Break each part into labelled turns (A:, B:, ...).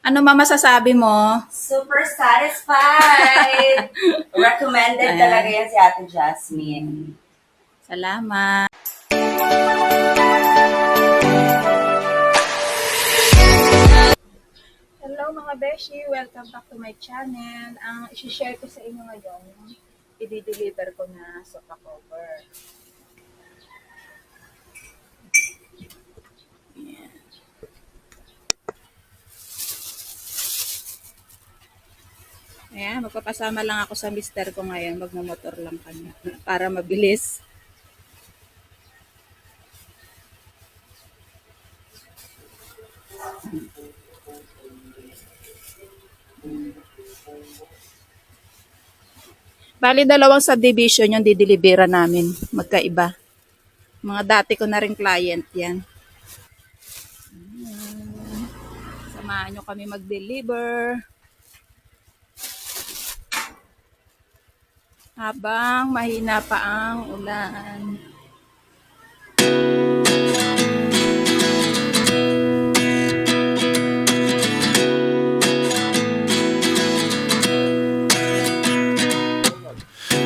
A: Ano masasabi mo?
B: Super satisfied! Recommended
A: Ayan.
B: talaga yan si Ate Jasmine.
A: Salamat. Hello mga beshi! Welcome back to my channel. Ang isi-share ko sa inyo ngayon, i-deliver ko na sofa cover. Ayan. Ayan, magpapasama lang ako sa mister ko ngayon. Magmamotor lang kami para mabilis. Bali, dalawang subdivision yung dideliveran namin. Magkaiba. Mga dati ko na rin client yan. Samahan nyo kami mag-deliver. Habang mahina pa ang ulan.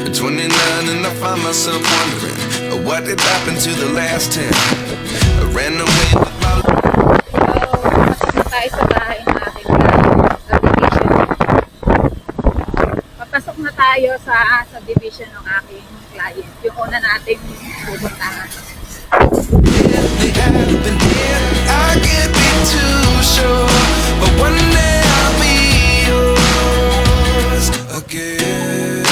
C: At 29 and I find myself wondering what did happen to the last 10. I ran away with my
A: Papasok na tayo sa subdivision ng aking client. Yung una nating pupuntahan.
C: I can't be too sure, but one day I'll be yours again.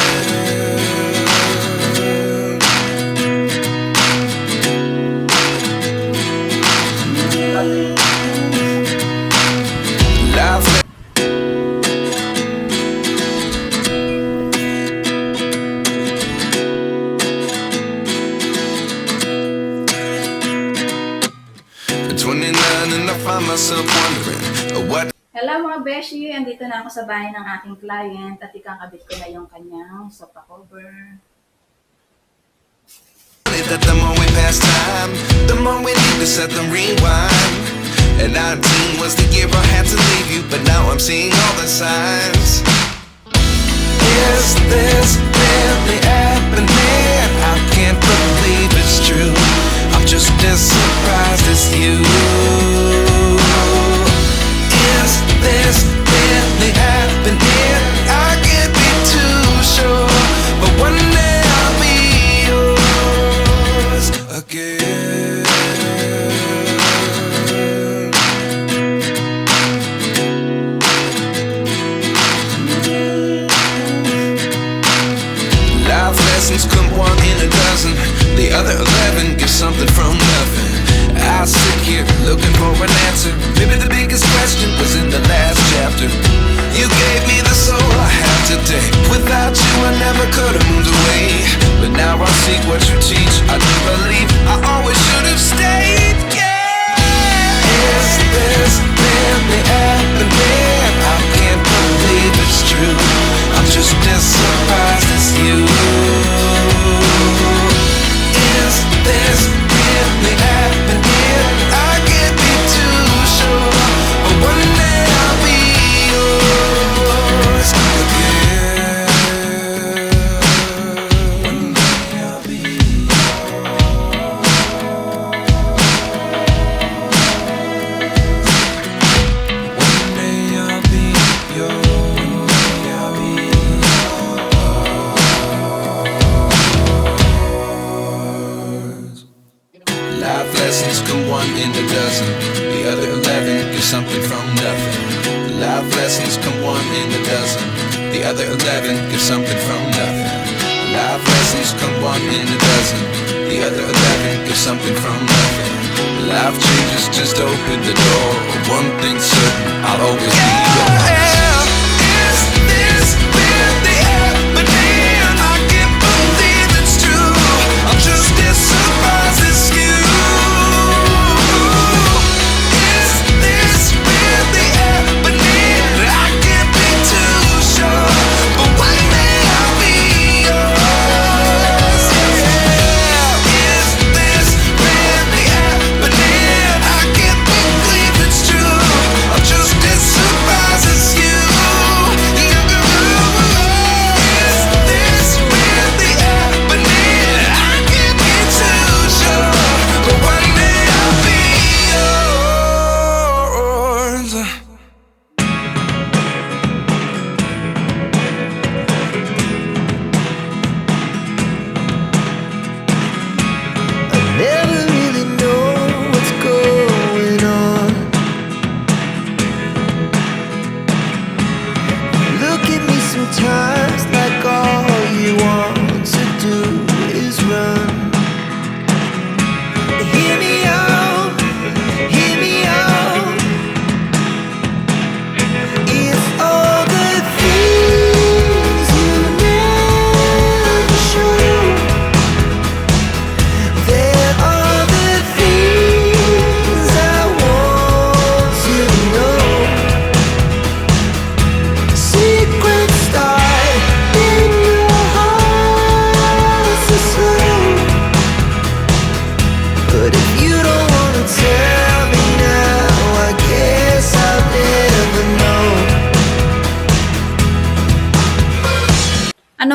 C: Life. Myself wondering what.
A: Hello mga beshi! Andito na ako sa bahay ng aking client at ikakabit ko na yung kanyang sofa cover.
C: That the more we pass time, the more we need to set them rewind. And 19 was the year I had to leave you, but now I'm seeing all the signs. Is this really happening? I can't believe it's true. I'm just as surprised as you. Is this really happening? I can't be too sure, but one day I'll be yours again. Life lessons come one in a dozen. The other 11 give something from nothing. I sit here looking for an answer. Maybe the biggest question was in the last chapter. You gave me the soul I have today. Without you I never could have moved away. But now I see what you teach. I do believe I always should have stayed. Yeah. Is this really happening? I can't believe it's true. I'm just as surprised as you. Is this really happening? I can't be too sure, but one day I'll be yours again. One day I'll be yours. One day I'll be yours. One day I'll be yours. Life lessons come one in a dozen. The other 11 give something from nothing. Life lessons come one in a dozen. The other 11 give something from nothing. Life lessons come one in a dozen. The other 11 give something from nothing. Life changes just open the door. One thing's certain, I'll always be yours. Is this really happening? I can't believe it's true. I'm just as surprised as you. Is this really happening? I can't be too sure, but one day I'll be yours. Yeah. Is this really happening? I can't believe it's true.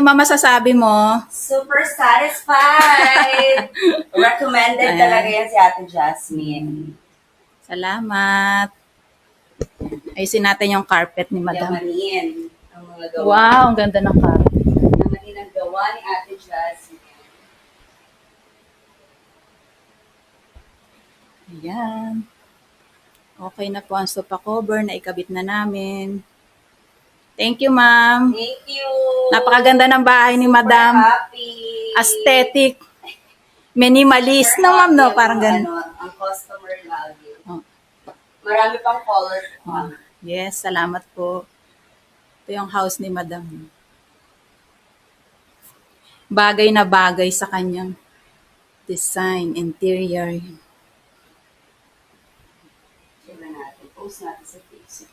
A: ba masasabi mo?
B: Super satisfied! Recommended
A: Ayan.
B: talaga yan si Ate Jasmine.
A: Salamat. Ayusin natin yung carpet ni Madam.
B: Yamanin ang mga gawa.
A: Wow, ang ganda ng carpet.
B: Yamanin ang gawa ni Ate Jasmine.
A: Ayan. Okay na po ang sofa cover na ikabit na namin. Thank you, ma'am.
B: Thank you!
A: Napakaganda ng bahay ni Madam.
B: Super happy!
A: Aesthetic. Minimalist
B: Super
A: na, ma'am, no?
B: happy
A: Parang
B: ang,
A: ganun.
B: ang customer lagi.
A: Oh.
B: Marami pang colors.
A: Oh. Yes, salamat po. Ito yung house ni Madam. Bagay na bagay sa kanyang design, interior.
B: Tignan natin. Post natin sa Facebook.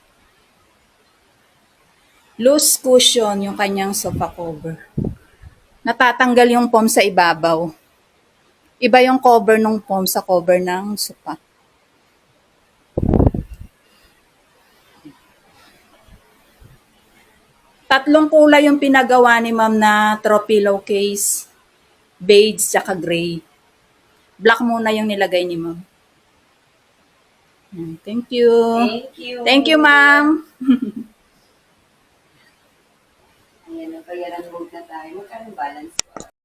A: Loose cushion yung kanyang sofa cover. Natatanggal yung foam sa ibabaw. Iba yung cover ng foam sa cover ng sofa. Tatlong kulay yung pinagawa ni ma'am na throw pillowcase, beige, tsaka gray. Black muna yung nilagay ni ma'am. Thank you.
B: Thank you.
A: Thank you, ma'am.
B: Ayan, nagbayaran mode na tayo. Magkano balance ko?